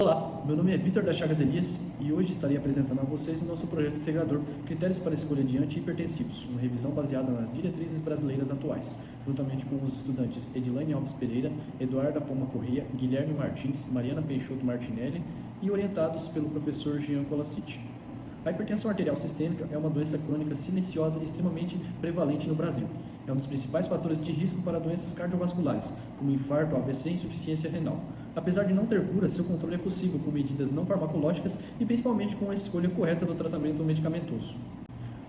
Olá, meu nome é Vitor da Chagas Elias e hoje estarei apresentando a vocês o nosso projeto integrador Critérios para a Escolha de Antihipertensivos, uma revisão baseada nas diretrizes brasileiras atuais, juntamente com os estudantes Edilane Alves Pereira, Eduarda Poma Corrêa, Guilherme Martins, Mariana Peixoto Martinelli e orientados pelo professor Jean Colacite. A hipertensão arterial sistêmica é uma doença crônica silenciosa e extremamente prevalente no Brasil. É um dos principais fatores de risco para doenças cardiovasculares, como infarto, AVC e insuficiência renal. Apesar de não ter cura, seu controle é possível com medidas não farmacológicas e principalmente com a escolha correta do tratamento medicamentoso.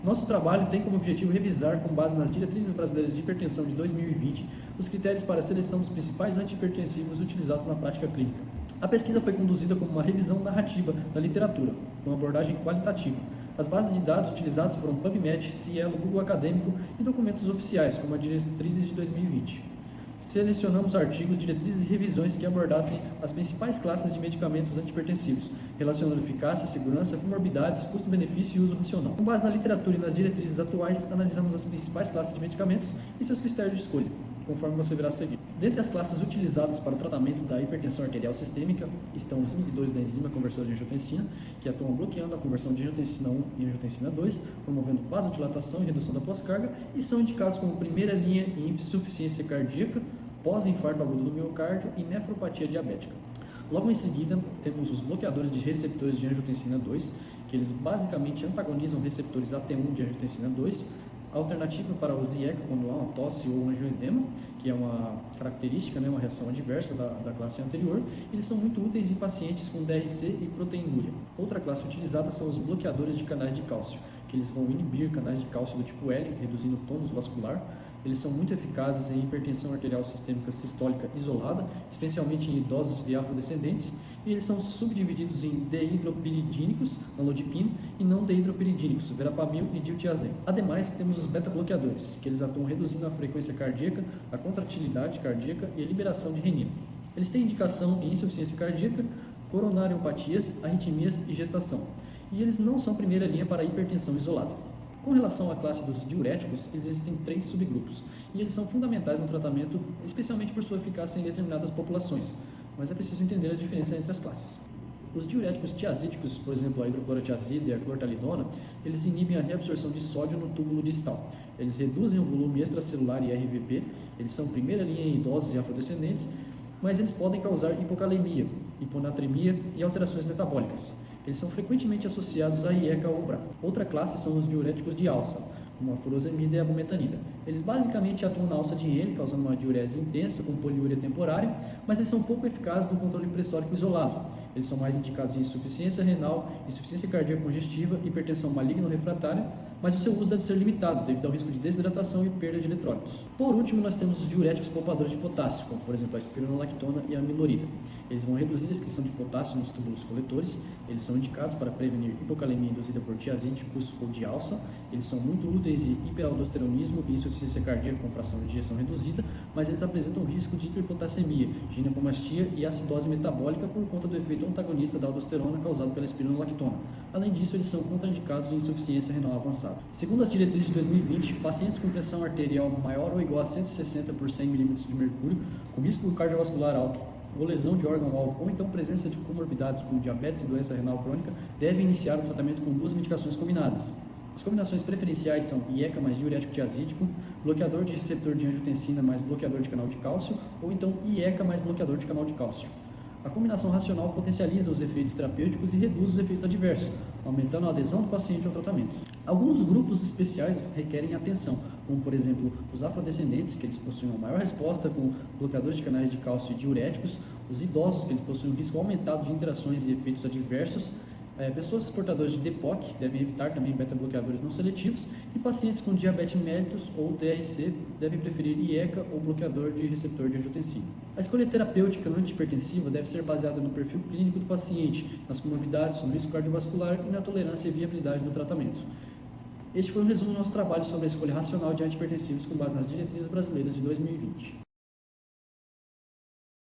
Nosso trabalho tem como objetivo revisar, com base nas diretrizes brasileiras de hipertensão de 2020, os critérios para a seleção dos principais antihipertensivos utilizados na prática clínica. A pesquisa foi conduzida como uma revisão narrativa da literatura, com abordagem qualitativa. As bases de dados utilizadas foram PubMed, Cielo, Google Acadêmico e documentos oficiais, como as diretrizes de 2020. Selecionamos artigos, diretrizes e revisões que abordassem as principais classes de medicamentos antihipertensivos, relacionando eficácia, segurança, comorbidades, custo-benefício e uso racional. Com base na literatura e nas diretrizes atuais, analisamos as principais classes de medicamentos e seus critérios de escolha, conforme você verá a seguir. Dentre as classes utilizadas para o tratamento da hipertensão arterial sistêmica estão os inibidores da enzima conversora de angiotensina, que atuam bloqueando a conversão de angiotensina 1 e angiotensina 2, promovendo vasodilatação e redução da pós-carga, e são indicados como primeira linha em insuficiência cardíaca, pós-infarto agudo do miocárdio e nefropatia diabética. Logo em seguida, temos os bloqueadores de receptores de angiotensina 2, que eles basicamente antagonizam receptores AT1 de angiotensina 2, alternativa para o IECA quando há uma tosse ou um angioedema, que é uma característica, uma reação adversa da classe anterior. Eles são muito úteis em pacientes com DRC e proteinúria. Outra classe utilizada são os bloqueadores de canais de cálcio, que eles vão inibir canais de cálcio do tipo L, reduzindo o tônus vascular. Eles são muito eficazes em hipertensão arterial sistêmica sistólica isolada, especialmente em idosos e afrodescendentes, e eles são subdivididos em deidropiridínicos, nalodipino, e não deidropiridínicos, verapamil e diltiazem. Ademais, temos os beta-bloqueadores, que eles atuam reduzindo a frequência cardíaca, a contratilidade cardíaca e a liberação de renina. Eles têm indicação em insuficiência cardíaca, coronariopatias, arritmias e gestação. E eles não são primeira linha para hipertensão isolada. Com relação à classe dos diuréticos, eles existem 3 subgrupos, e eles são fundamentais no tratamento, especialmente por sua eficácia em determinadas populações, mas é preciso entender a diferença entre as classes. Os diuréticos tiazídicos, por exemplo, a hidroclorotiazida e a clortalidona, eles inibem a reabsorção de sódio no túbulo distal. Eles reduzem o volume extracelular e RVP, eles são primeira linha em idosos e afrodescendentes, mas eles podem causar hipocalemia, hiponatremia e alterações metabólicas. Eles são frequentemente associados a IECA ou BRA. Outra classe são os diuréticos de alça, como a furosemida e a bumetanida. Eles basicamente atuam na alça de Henle, causando uma diurese intensa com poliúria temporária, mas eles são pouco eficazes no controle pressórico isolado. Eles são mais indicados em insuficiência renal, insuficiência cardíaca congestiva, hipertensão maligna ou refratária, mas o seu uso deve ser limitado devido ao risco de desidratação e perda de eletrólitos. Por último, nós temos os diuréticos poupadores de potássio, como por exemplo a espironolactona e a amilorida. Eles vão reduzir a excreção de potássio nos túbulos coletores, eles são indicados para prevenir hipocalemia induzida por tiazídicos ou de alça, eles são muito úteis em hiperaldosteronismo e insuficiência cardíaca com fração de ejeção reduzida, mas eles apresentam risco de hiperpotassemia, ginecomastia e acidose metabólica por conta do efeito antagonista da aldosterona causado pela espironolactona. Além disso, eles são contraindicados em insuficiência renal avançada. Segundo as diretrizes de 2020, pacientes com pressão arterial maior ou igual a 160 por 100 mm de mercúrio, com risco cardiovascular alto, ou lesão de órgão-alvo, ou então presença de comorbidades como diabetes e doença renal crônica, devem iniciar o tratamento com 2 medicações combinadas. As combinações preferenciais são IECA mais diurético tiazídico, bloqueador de receptor de angiotensina mais bloqueador de canal de cálcio, ou então IECA mais bloqueador de canal de cálcio. A combinação racional potencializa os efeitos terapêuticos e reduz os efeitos adversos, aumentando a adesão do paciente ao tratamento. Alguns grupos especiais requerem atenção, como por exemplo os afrodescendentes, que eles possuem uma maior resposta com bloqueadores de canais de cálcio e diuréticos, os idosos, que eles possuem um risco aumentado de interações e efeitos adversos, pessoas portadoras de DPOC devem evitar também beta-bloqueadores não seletivos, e pacientes com diabetes mellitus ou DRC devem preferir IECA ou bloqueador de receptor de angiotensina. A escolha terapêutica antihipertensiva deve ser baseada no perfil clínico do paciente, nas comorbidades, no risco cardiovascular e na tolerância e viabilidade do tratamento. Este foi um resumo do nosso trabalho sobre a escolha racional de antihipertensivos com base nas diretrizes brasileiras de 2020.